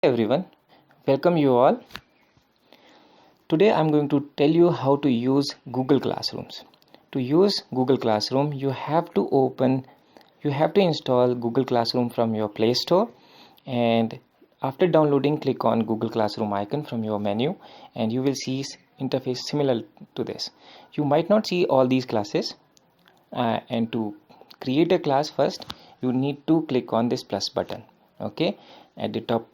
Everyone, welcome you all. Today I'm going to tell you how to use Google Classrooms. To use Google Classroom, you have to install Google Classroom from your Play Store, and after downloading, click on Google Classroom icon from your menu and you will see interface similar to this. You might not see all these classes, and to create a class, first you need to click on this plus button. Okay, at the top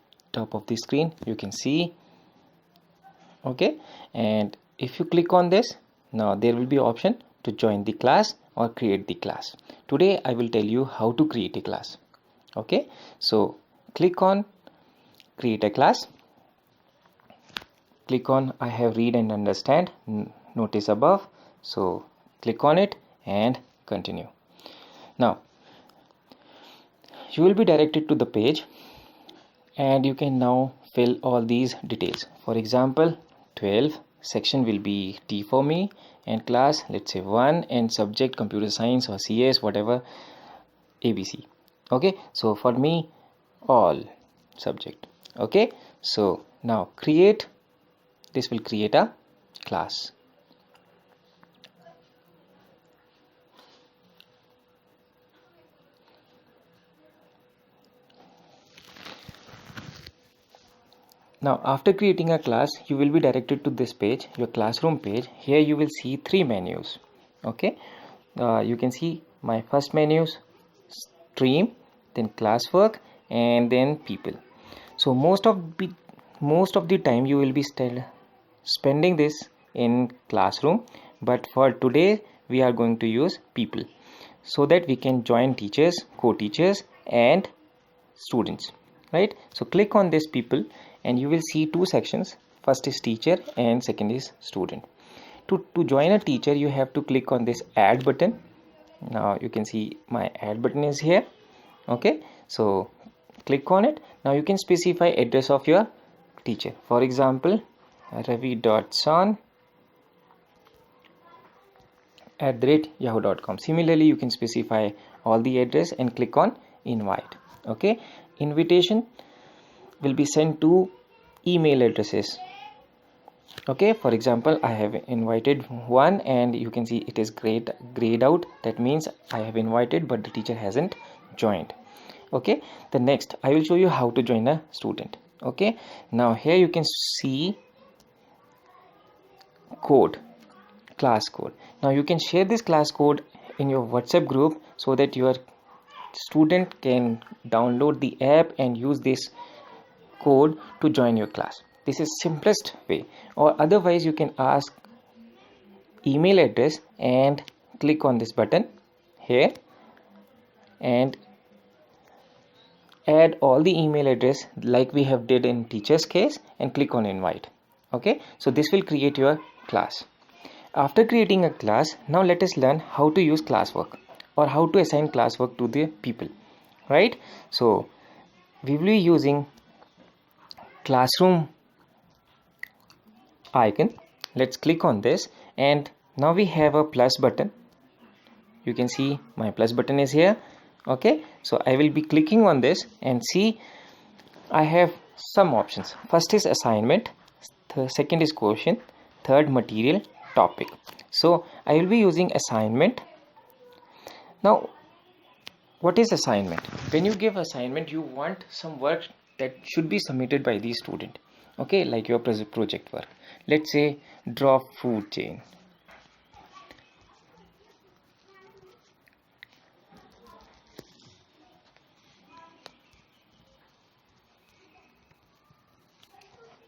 of the screen you can see. Okay, and if you click on this, now there will be option to join the class or create the class. Today I will tell you how to create a class. Okay, so click on create a class, click on I have read and understand notice above, so click on it and continue. Now you will be directed to the page and you can now fill all these details. For example, 12 section will be T for me, and class let's say 1, and subject computer science or CS, whatever, ABC. Okay, so for me all subject. Okay, so now this will create a class. Now after creating a class, you will be directed to this page, your classroom page. Here you will see 3 menus. Okay, you can see my first menus, stream, then classwork, and then people. So most of the time you will be still spending this in classroom, but for today we are going to use people so that we can join teachers, co-teachers and students, right? So click on this people and you will see 2 sections. First is teacher and second is student. To join a teacher, you have to click on this add button. Now you can see my add button is here. Okay, so click on it. Now you can specify address of your teacher. For example, ravi.son@yahoo.com. Similarly, you can specify all the address and click on invite. Okay, invitation will be sent to email addresses. Okay, for example, I have invited one and you can see it is grayed out. That means I have invited but the teacher hasn't joined. Okay, the next I will show you how to join a student. Okay, now here you can see code, class code. Now you can share this class code in your WhatsApp group so that your student can download the app and use this code to join your class. This is simplest way, or otherwise you can ask email address and click on this button here and add all the email address like we have did in teacher's case and click on invite. Okay, so this will create your class. After creating a class, now let us learn how to use classwork or how to assign classwork to the people, right? So we will be using classroom icon. Let's click on this and now we have a plus button. You can see my plus button is here. Okay, so I will be clicking on this and see I have some options. First is assignment, second is question, third material, topic. So I will be using assignment. Now what is assignment? When you give assignment, you want some work that should be submitted by the student. Okay, like your project work. Let's say draw food chain.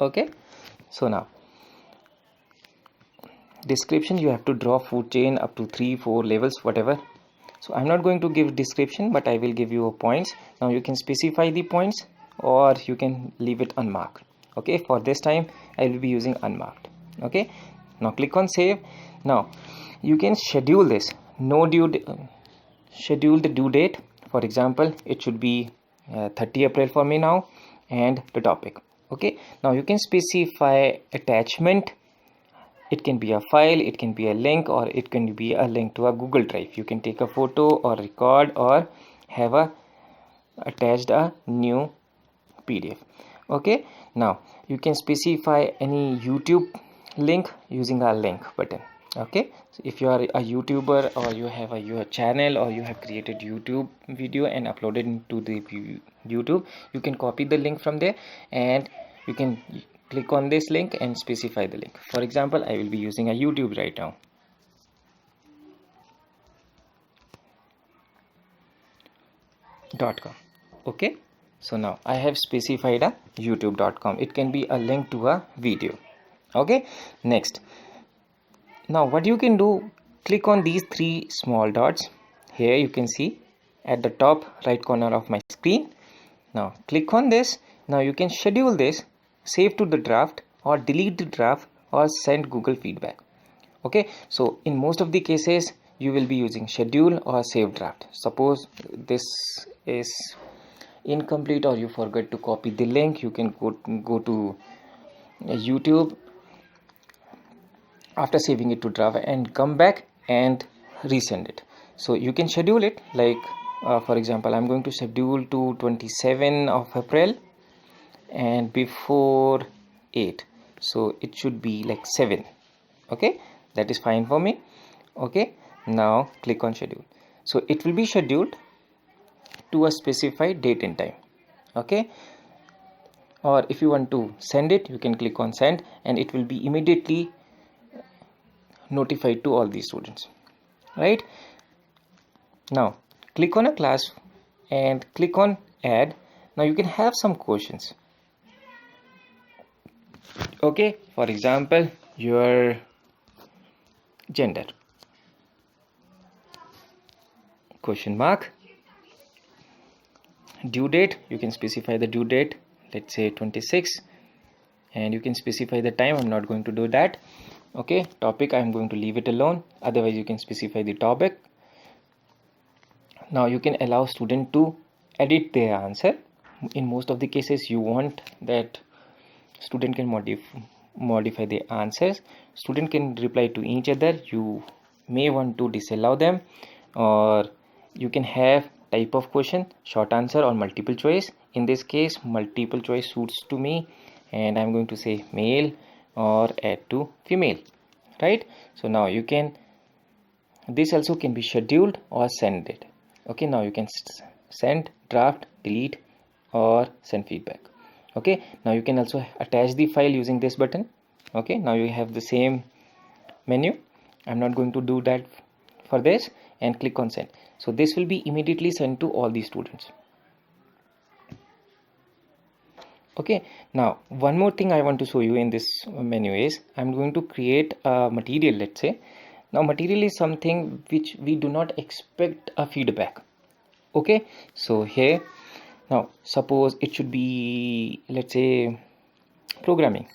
Okay, so now description, you have to draw food chain up to 3-4 levels, whatever. So I'm not going to give description, but I will give you a points. Now you can specify the points or you can leave it unmarked. Okay, for this time I will be using unmarked. Okay, now click on save. Now you can schedule this. Schedule the due date. For example, it should be 30 April for me now, and the topic. Okay, now you can specify attachment. It can be a file, it can be a link, or it can be a link to a Google Drive. You can take a photo or record or have attached a new PDF. Okay, now you can specify any YouTube link using our link button. Okay, so if you are a YouTuber or you have your channel or you have created YouTube video and uploaded into the YouTube, you can copy the link from there and you can click on this link and specify the link. For example, I will be using a YouTube right now. .com. Okay, so now I have specified a youtube.com. It can be a link to a video. Okay, next, now what you can do, click on these three small dots. Here you can see at the top right corner of my screen. Now click on this. Now you can schedule this, save to the draft, or delete the draft, or send Google feedback. Okay, so in most of the cases you will be using schedule or save draft. Suppose this is incomplete or you forget to copy the link, you can go to YouTube after saving it to draft and come back and resend it. So you can schedule it like for example, I'm going to schedule to 27 of April and before 8, so it should be like 7. Okay, that is fine for me. Okay, now click on schedule. So it will be scheduled to a specified date and time. Okay, or if you want to send it, you can click on send and it will be immediately notified to all the students. Right, now click on a class and click on add. Now you can have some questions. Okay, for example, your gender, question mark, due date, you can specify the due date, let's say 26, and you can specify the time. I'm not going to do that. Okay, topic, I'm going to leave it alone, otherwise you can specify the topic. Now you can allow student to edit their answer. In most of the cases you want that student can modify the answers. Student can reply to each other. You may want to disallow them, or you can have type of question, short answer or multiple choice. In this case multiple choice suits to me and I'm going to say male or add to female. Right, so now you can, this also can be scheduled or send it. Okay, now you can send, draft, delete or send feedback. Okay, now you can also attach the file using this button. Okay, now you have the same menu. I'm not going to do that for this, and click on send. So this will be immediately sent to all the students. Okay, now one more thing I want to show you in this menu is I'm going to create a material. Let's say now material is something which we do not expect a feedback. Okay, so here, now suppose it should be, let's say, programming,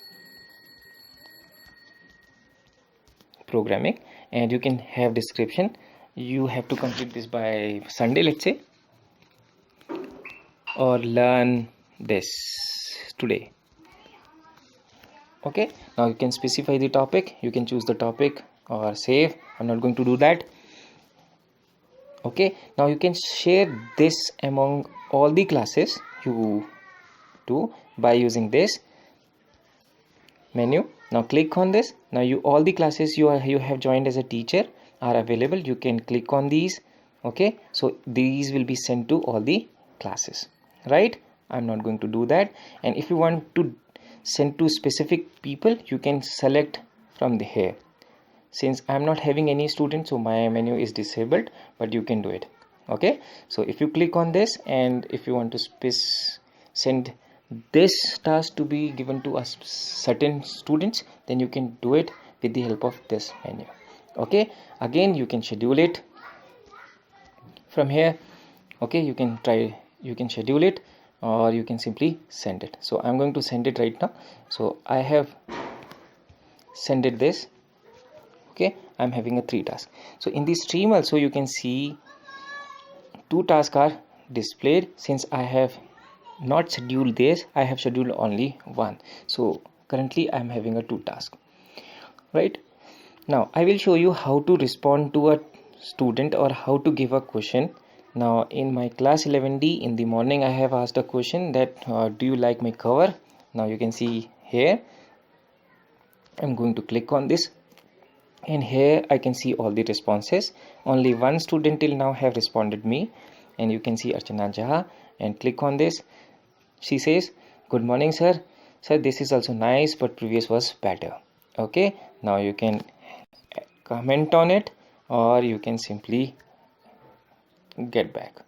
and you can have description. You have to complete this by Sunday, let's say, or learn this today. Okay, now you can specify the topic. You can choose the topic or save. I'm not going to do that. Okay, now you can share this among all the classes you do by using this menu. Now click on this. Now all the classes you have joined as a teacher are available. You can click on these. Okay, so these will be sent to all the classes. Right, I'm not going to do that. And if you want to send to specific people, you can select from the here. Since I'm not having any students, so my menu is disabled, but you can do it. Okay, so if you click on this, and if you want to send this task to be given to certain students, then you can do it with the help of this menu. Okay, again you can schedule it from here. Okay, you can schedule it, or you can simply send it. So I'm going to send it right now. So I have sent it this. Okay, I'm having a 3 tasks. So in this stream also you can see 2 tasks are displayed. Since I have not scheduled this, I have scheduled only 1. So currently I'm having a 2 task. Right, now I will show you how to respond to a student or how to give a question. Now in my class 11D in the morning I have asked a question that do you like my cover. Now you can see here I'm going to click on this, and here I can see all the responses. Only one student till now have responded me, and you can see Archana Jha, and click on this. She says, good morning sir, this is also nice but previous was better. Okay, now you can comment on it, or you can simply get back.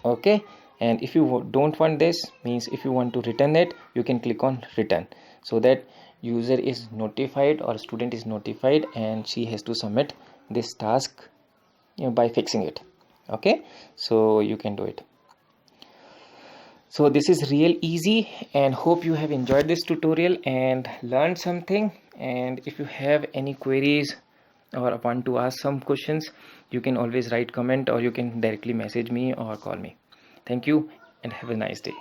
Okay, and if you don't want this, means if you want to return it, you can click on return, so that user is notified or student is notified and she has to submit this task by fixing it. Okay, so you can do it. So this is real easy, and hope you have enjoyed this tutorial and learned something. And if you have any queries or want to ask some questions, you can always write comment, or you can directly message me or call me. Thank you and have a nice day.